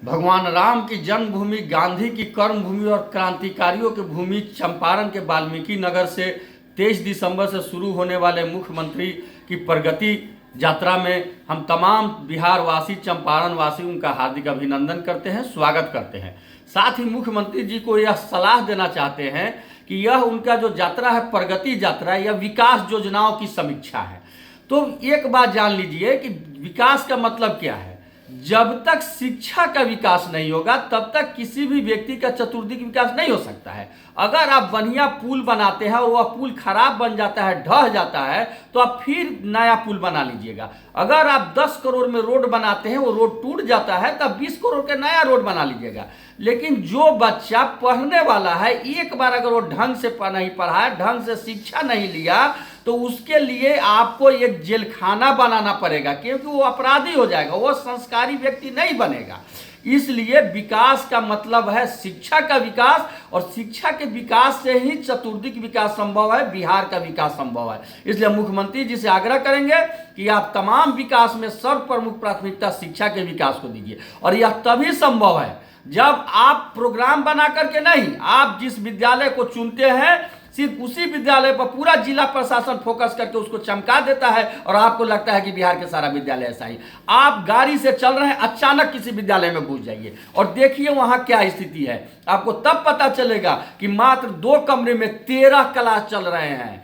भगवान राम की जन्मभूमि, गांधी की कर्मभूमि और क्रांतिकारियों की भूमि चंपारण के वाल्मीकि नगर से 23 दिसंबर से शुरू होने वाले मुख्यमंत्री की प्रगति यात्रा में हम तमाम बिहार वासी, चंपारण वासी उनका हार्दिक अभिनंदन करते हैं, स्वागत करते हैं। साथ ही मुख्यमंत्री जी को यह सलाह देना चाहते हैं कि यह उनका जो यात्रा है प्रगति यात्रा या विकास योजनाओं की समीक्षा है। तो एक बात जान लीजिए कि विकास का मतलब क्या है। जब तक शिक्षा का विकास नहीं होगा तब तक किसी भी व्यक्ति का चतुर्दिक विकास नहीं हो सकता है। अगर आप बढ़िया पुल बनाते हैं और वह पुल खराब बन जाता है, ढह जाता है, तो आप फिर नया पुल बना लीजिएगा। अगर आप 10 करोड़ में रोड बनाते हैं, वो रोड टूट जाता है, तब 20 करोड़ का नया रोड बना लीजिएगा। लेकिन जो बच्चा पढ़ने वाला है, एक बार अगर वो ढंग से नहीं पढ़ा है, ढंग से शिक्षा नहीं लिया, तो उसके लिए आपको एक जेलखाना बनाना पड़ेगा, क्योंकि वो अपराधी हो जाएगा, वो संस्कारी व्यक्ति नहीं बनेगा। इसलिए विकास का मतलब है शिक्षा का विकास, और शिक्षा के विकास से ही चतुर्दिक विकास संभव है, बिहार का विकास संभव है। इसलिए मुख्यमंत्री जी से आग्रह करेंगे कि आप तमाम विकास में सर्वप्रमुख प्राथमिकता शिक्षा के विकास को दीजिए। और यह तभी संभव है जब आप प्रोग्राम बना करके नहीं, आप जिस विद्यालय को चुनते हैं सिर्फ उसी विद्यालय पर पूरा जिला प्रशासन फोकस करके उसको चमका देता है, और आपको लगता है कि बिहार के सारा विद्यालय ऐसा ही। आप गाड़ी से चल रहे हैं, अचानक किसी विद्यालय में घुस जाइए और देखिए वहां क्या स्थिति है। आपको तब पता चलेगा कि मात्र 2 कमरे में 13 क्लास चल रहे हैं,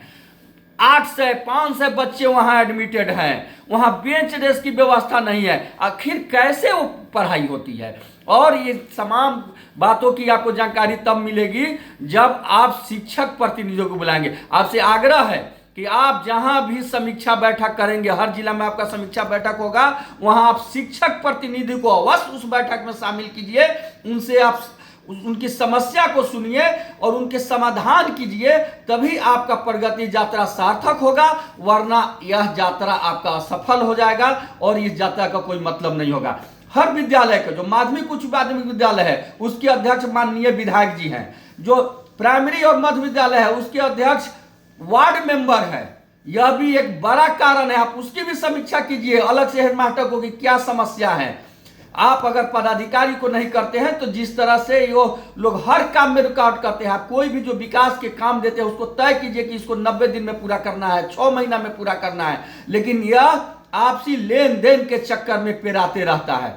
800-500 बच्चे वहां एडमिटेड हैं, वहां बेंच डेस्क की व्यवस्था नहीं है। आखिर कैसे वो पढ़ाई होती है? और ये तमाम बातों की आपको जानकारी तब मिलेगी जब आप शिक्षक प्रतिनिधियों को बुलाएंगे। आपसे आग्रह है कि आप जहां भी समीक्षा बैठक करेंगे, हर जिला में आपका समीक्षा बैठक होगा, वहां आप शिक्षक प्रतिनिधि को अवश्य उस बैठक में शामिल कीजिए। उनसे आप उनकी समस्या को सुनिए और उनके समाधान कीजिए, तभी आपका प्रगति यात्रा सार्थक होगा, वरना यह यात्रा आपका असफल हो जाएगा और इस यात्रा का कोई मतलब नहीं होगा। हर विद्यालय का जो माध्यमिक उच्च माध्यमिक विद्यालय है उसके अध्यक्ष माननीय विधायक जी हैं, जो प्राइमरी और मध्य विद्यालय है उसके अध्यक्ष वार्ड मेंबर है। यह भी एक बड़ा कारण है, आप उसकी भी समीक्षा कीजिए अलग से हेडमास्टर को कि क्या समस्या है। आप अगर पदाधिकारी को नहीं करते हैं तो जिस तरह से वो लोग हर काम में रुकावट करते हैं, आप कोई भी जो विकास के काम देते हैं उसको तय कीजिए कि इसको 90 दिन में पूरा करना है, 6 महीना में पूरा करना है। लेकिन यह आपसी लेन देन के चक्कर में पेराते रहता है।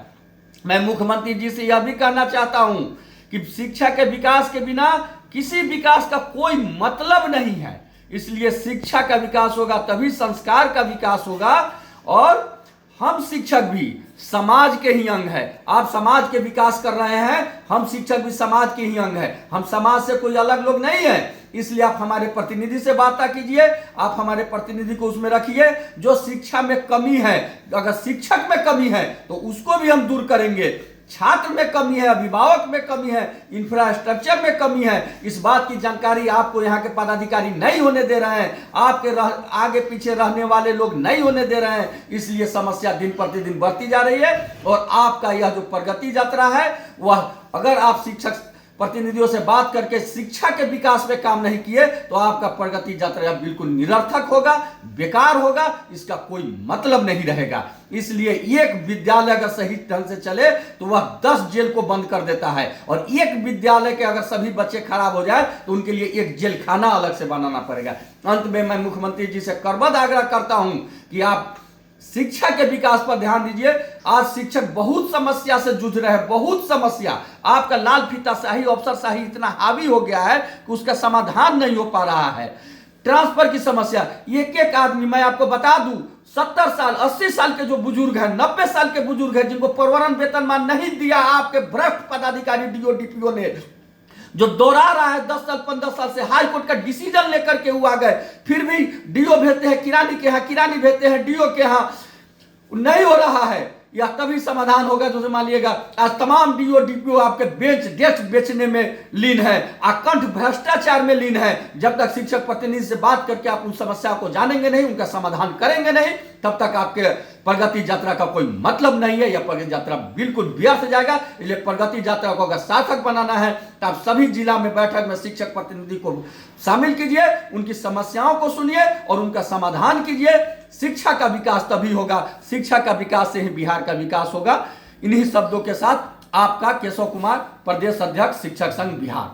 मैं मुख्यमंत्री जी से यह भी कहना चाहता हूं कि शिक्षा के विकास के बिना किसी विकास का कोई मतलब नहीं है। इसलिए शिक्षा का विकास होगा तभी संस्कार का विकास होगा, और हम शिक्षक भी समाज के ही अंग है। आप समाज के विकास कर रहे हैं, हम शिक्षक भी समाज के ही अंग है, हम समाज से कोई अलग लोग नहीं है। इसलिए आप हमारे प्रतिनिधि से वार्ता कीजिए, आप हमारे प्रतिनिधि को उसमें रखिए। जो शिक्षा में कमी है, अगर शिक्षक में कमी है तो उसको भी हम दूर करेंगे। छात्र में कमी है, अभिभावक में कमी है, इंफ्रास्ट्रक्चर में कमी है, इस बात की जानकारी आपको यहाँ के पदाधिकारी नहीं होने दे रहे हैं, आपके आगे पीछे रहने वाले लोग नहीं होने दे रहे हैं। इसलिए समस्या दिन प्रतिदिन बढ़ती जा रही है, और आपका यह जो प्रगति यात्रा है वह, अगर आप शिक्षक प्रतिनिधियों से बात करके शिक्षा के विकास में काम नहीं किए तो आपका प्रगति यात्रा बिल्कुल निरर्थक होगा, बेकार होगा, इसका कोई मतलब नहीं रहेगा। इसलिए एक विद्यालय अगर सही ढंग से चले तो वह 10 जेल को बंद कर देता है, और एक विद्यालय के अगर सभी बच्चे खराब हो जाए तो उनके लिए एक जेल खाना अलग से बनाना पड़ेगा। अंत में मैं मुख्यमंत्री जी से करबद्ध आग्रह करता हूं कि आप शिक्षा के विकास पर ध्यान दीजिए। आज शिक्षक बहुत समस्या से जूझ रहे हैं, बहुत समस्या। आपका लाल फीताशाही, अफसरशाही इतना हावी हो गया है कि उसका समाधान नहीं हो पा रहा है। ट्रांसफर की समस्या, एक आदमी, मैं आपको बता दूं, 70 साल 80 साल के जो बुजुर्ग हैं, 90 साल के बुजुर्ग हैं, जिनको प्रवरण वेतनमान नहीं दिया आपके भ्रष्ट पदाधिकारी डीओ डीपीओ ने, जो दोहरा रहा है 10 साल 15 साल से, हाई कोर्ट का डिसीजन लेकर के हुआ गए, फिर भी डीओ भेजते हैं किरानी के यहाँ, किरानी भेजते हैं डीओ के यहाँ, नहीं हो रहा है। यह तभी समाधान होगा जो मान लीजिएगा आज तमाम डीओ डीपीओ आपके बेंच डेस्क बेचने में लीन है, अकंठ भ्रष्टाचार में लीन है। जब तक शिक्षक प्रतिनिधि से बात करके आप उन समस्या को जानेंगे नहीं, उनका समाधान करेंगे नहीं, तब तक आपके प्रगति यात्रा का कोई मतलब नहीं है। यह प्रगति यात्रा बिल्कुल व्यर्थ जाएगा। इसलिए प्रगति यात्रा को अगर सार्थक बनाना है तो आप सभी जिला में बैठक में शिक्षक प्रतिनिधि को शामिल कीजिए, उनकी समस्याओं को सुनिए और उनका समाधान कीजिए। शिक्षा का विकास तभी होगा, शिक्षा का विकास से ही बिहार का विकास होगा। इन्हीं शब्दों के साथ आपका केशव कुमार, प्रदेश अध्यक्ष शिक्षक संघ बिहार।